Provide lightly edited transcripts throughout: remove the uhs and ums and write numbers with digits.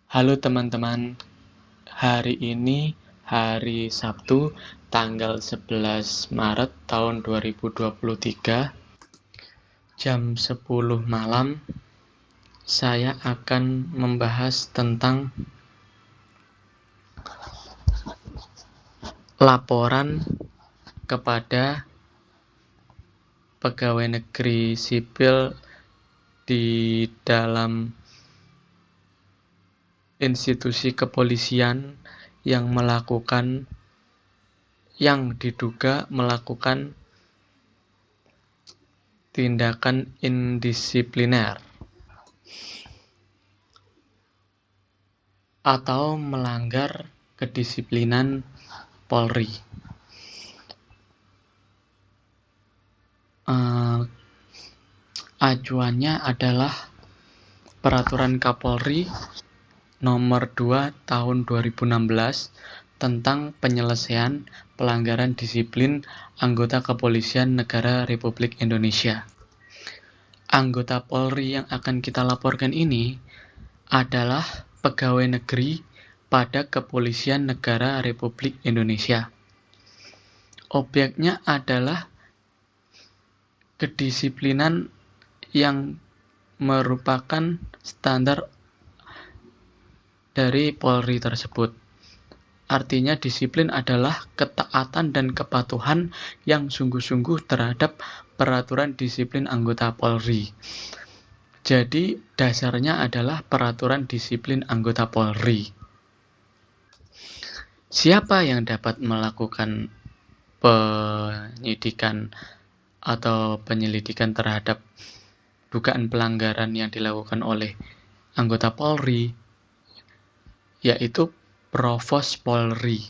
Halo teman-teman, hari ini hari Sabtu tanggal 11 Maret tahun 2023 jam 10 malam. Saya akan membahas tentang laporan kepada pegawai negeri sipil di dalam institusi kepolisian yang diduga melakukan tindakan indisipliner atau melanggar kedisiplinan Polri. Acuannya adalah Peraturan Kapolri Nomor 2 Tahun 2016 tentang penyelesaian pelanggaran disiplin anggota kepolisian negara Republik Indonesia. Anggota Polri yang akan kita laporkan ini adalah pegawai negeri pada Kepolisian Negara Republik Indonesia. Objeknya adalah kedisiplinan yang merupakan standar dari Polri tersebut. Artinya disiplin adalah ketaatan dan kepatuhan yang sungguh-sungguh terhadap peraturan disiplin anggota Polri. Jadi dasarnya adalah peraturan disiplin anggota Polri. Siapa yang dapat melakukan penyidikan atau penyelidikan terhadap dugaan pelanggaran yang dilakukan oleh anggota Polri? Yaitu Provos Polri,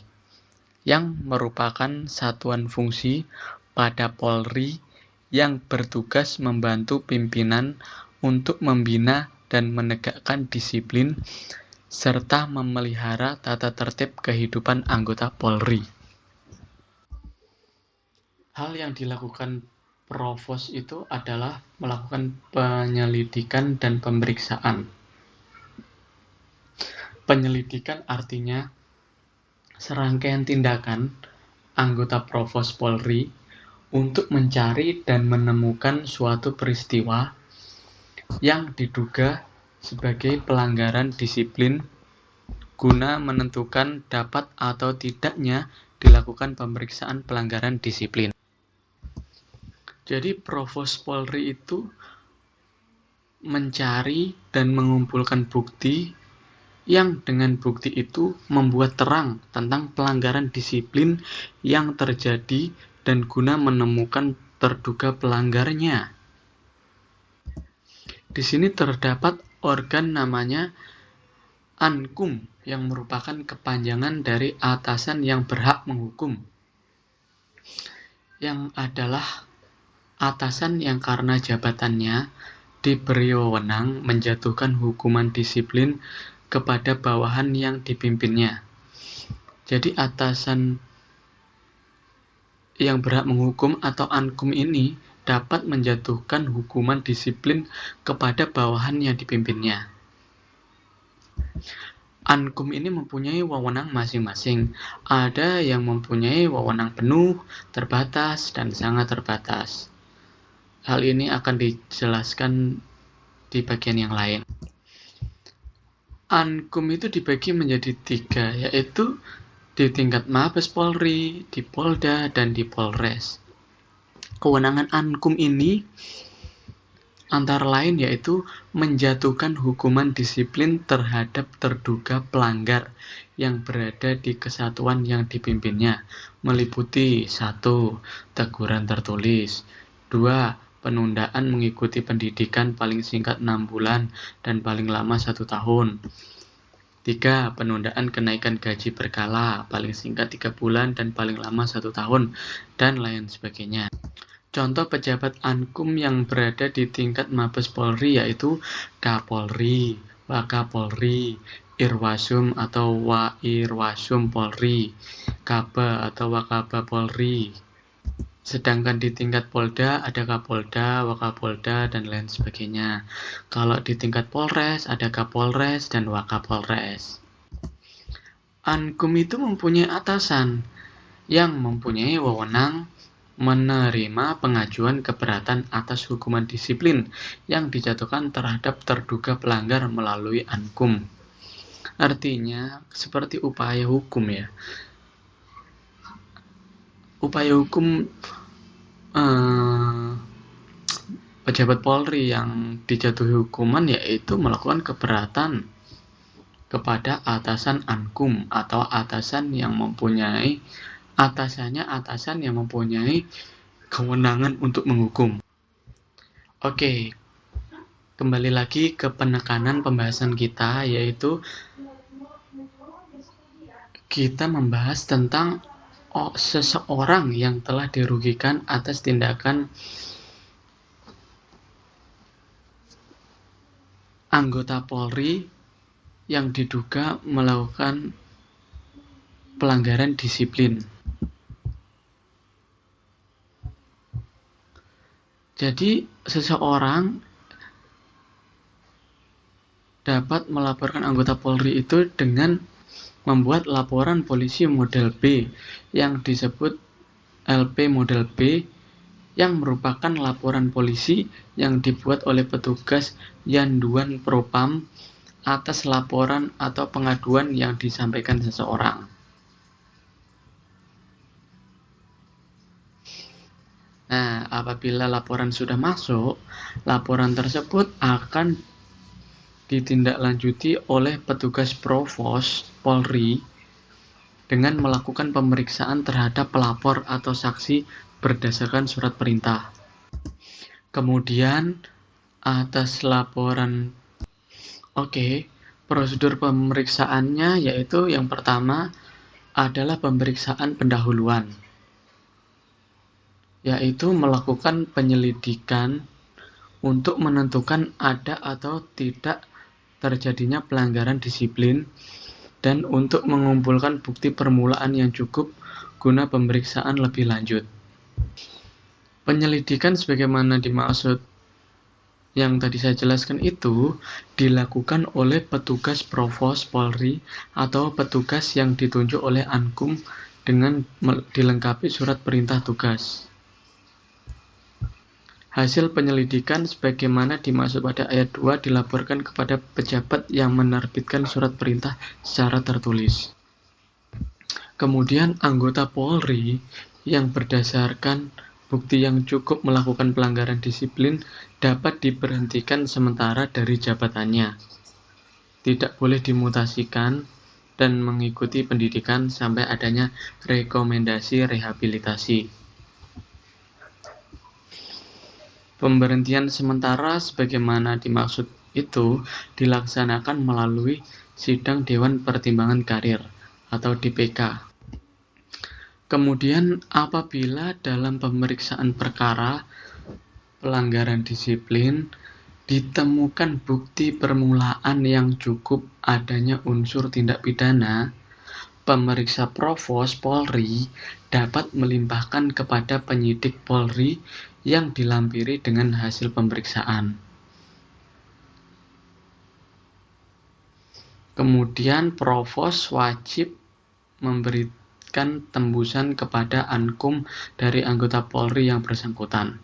yang merupakan satuan fungsi pada Polri yang bertugas membantu pimpinan untuk membina dan menegakkan disiplin serta memelihara tata tertib kehidupan anggota Polri. Hal yang dilakukan Provos itu adalah melakukan penyelidikan dan pemeriksaan. Penyelidikan artinya serangkaian tindakan anggota Provos Polri untuk mencari dan menemukan suatu peristiwa yang diduga sebagai pelanggaran disiplin guna menentukan dapat atau tidaknya dilakukan pemeriksaan pelanggaran disiplin. Jadi Provos Polri itu mencari dan mengumpulkan bukti yang dengan bukti itu membuat terang tentang pelanggaran disiplin yang terjadi dan guna menemukan terduga pelanggarnya. Di sini terdapat organ namanya Ankum yang merupakan kepanjangan dari atasan yang berhak menghukum, yang adalah atasan yang karena jabatannya diberi wewenang menjatuhkan hukuman disiplin kepada bawahan yang dipimpinnya. Jadi atasan yang berhak menghukum atau Ankum ini dapat menjatuhkan hukuman disiplin kepada bawahan yang dipimpinnya. Ankum ini mempunyai wewenang masing-masing. Ada yang mempunyai wewenang penuh, terbatas, dan sangat terbatas. Hal ini akan dijelaskan di bagian yang lain. Ankum itu dibagi menjadi 3, yaitu di tingkat Mabes Polri, di Polda, dan di Polres. Kewenangan Ankum ini antara lain yaitu menjatuhkan hukuman disiplin terhadap terduga pelanggar yang berada di kesatuan yang dipimpinnya, meliputi 1. Teguran tertulis, 2. Penundaan mengikuti pendidikan paling singkat 6 bulan dan paling lama 1 tahun. 3. Penundaan kenaikan gaji berkala paling singkat 3 bulan dan paling lama 1 tahun, dan lain sebagainya. Contoh pejabat Ankum yang berada di tingkat Mabes Polri yaitu Kapolri, Wakapolri, Irwasum atau Wairwasum Polri, Kaba atau Wakaba Polri, Sedangkan di tingkat Polda ada Kapolda, Wakapolda, dan lain sebagainya. Kalau di tingkat Polres ada Kapolres dan Wakapolres. Ankum itu mempunyai atasan yang mempunyai wewenang menerima pengajuan keberatan atas hukuman disiplin yang dijatuhkan terhadap terduga pelanggar melalui Ankum. Artinya seperti upaya hukum ya. Upaya hukum pejabat Polri yang dijatuhi hukuman yaitu melakukan keberatan kepada atasan Ankum atau atasan yang mempunyai kewenangan untuk menghukum. Oke, kembali lagi ke penekanan pembahasan kita, yaitu kita membahas tentang seseorang yang telah dirugikan atas tindakan anggota Polri yang diduga melakukan pelanggaran disiplin. Jadi, seseorang dapat melaporkan anggota Polri itu dengan membuat laporan polisi model B yang disebut LP model B, yang merupakan laporan polisi yang dibuat oleh petugas Yanduan Propam atas laporan atau pengaduan yang disampaikan seseorang. Nah, apabila laporan sudah masuk, laporan tersebut akan ditindaklanjuti oleh petugas Provos Polri dengan melakukan pemeriksaan terhadap pelapor atau saksi berdasarkan surat perintah. Kemudian atas laporan, prosedur pemeriksaannya yaitu yang pertama adalah pemeriksaan pendahuluan, yaitu melakukan penyelidikan untuk menentukan ada atau tidak terjadinya pelanggaran disiplin dan untuk mengumpulkan bukti permulaan yang cukup guna pemeriksaan lebih lanjut. Penyelidikan sebagaimana dimaksud yang tadi saya jelaskan itu dilakukan oleh petugas Provos Polri atau petugas yang ditunjuk oleh Ankum dengan dilengkapi surat perintah tugas. Hasil penyelidikan sebagaimana dimaksud pada ayat 2 dilaporkan kepada pejabat yang menerbitkan surat perintah secara tertulis. Kemudian anggota Polri yang berdasarkan bukti yang cukup melakukan pelanggaran disiplin dapat diberhentikan sementara dari jabatannya. Tidak boleh dimutasikan dan mengikuti pendidikan sampai adanya rekomendasi rehabilitasi. Pemberhentian sementara sebagaimana dimaksud itu dilaksanakan melalui Sidang Dewan Pertimbangan Karir atau DPK. Kemudian apabila dalam pemeriksaan perkara pelanggaran disiplin ditemukan bukti permulaan yang cukup adanya unsur tindak pidana, pemeriksa Provos Polri dapat melimpahkan kepada penyidik Polri yang dilampiri dengan hasil pemeriksaan. Kemudian Provos wajib memberikan tembusan kepada Ankum dari anggota Polri yang bersangkutan.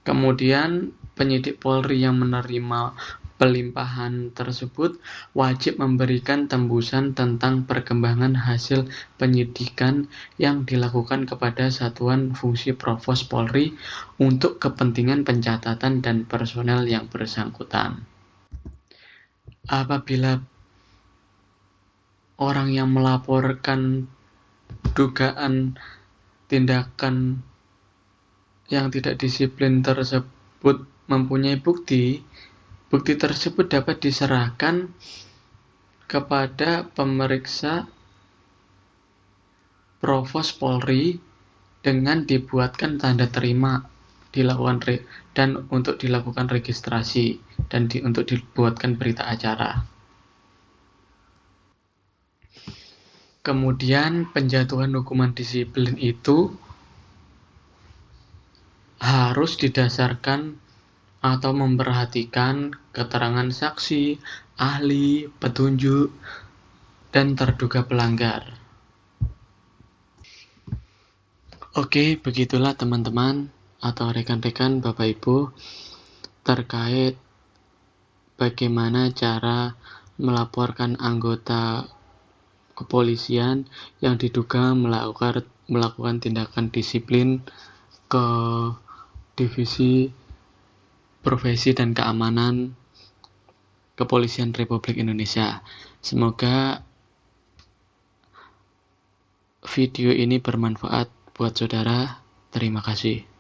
Kemudian penyidik Polri yang menerima pelimpahan tersebut wajib memberikan tembusan tentang perkembangan hasil penyidikan yang dilakukan kepada Satuan Fungsi Provos Polri untuk kepentingan pencatatan dan personel yang bersangkutan. Apabila orang yang melaporkan dugaan tindakan yang tidak disiplin tersebut mempunyai bukti tersebut dapat diserahkan kepada pemeriksa Provos Polri dengan dibuatkan tanda terima dan untuk dilakukan registrasi dan untuk dibuatkan berita acara. Kemudian penjatuhan hukuman disiplin itu harus didasarkan atau memperhatikan keterangan saksi, ahli, petunjuk, dan terduga pelanggar. Oke, begitulah teman-teman atau rekan-rekan Bapak Ibu terkait bagaimana cara melaporkan anggota kepolisian yang diduga melakukan tindakan disiplin ke Divisi Profesi dan Keamanan Kepolisian Republik Indonesia. Semoga video ini bermanfaat buat saudara. Terima kasih.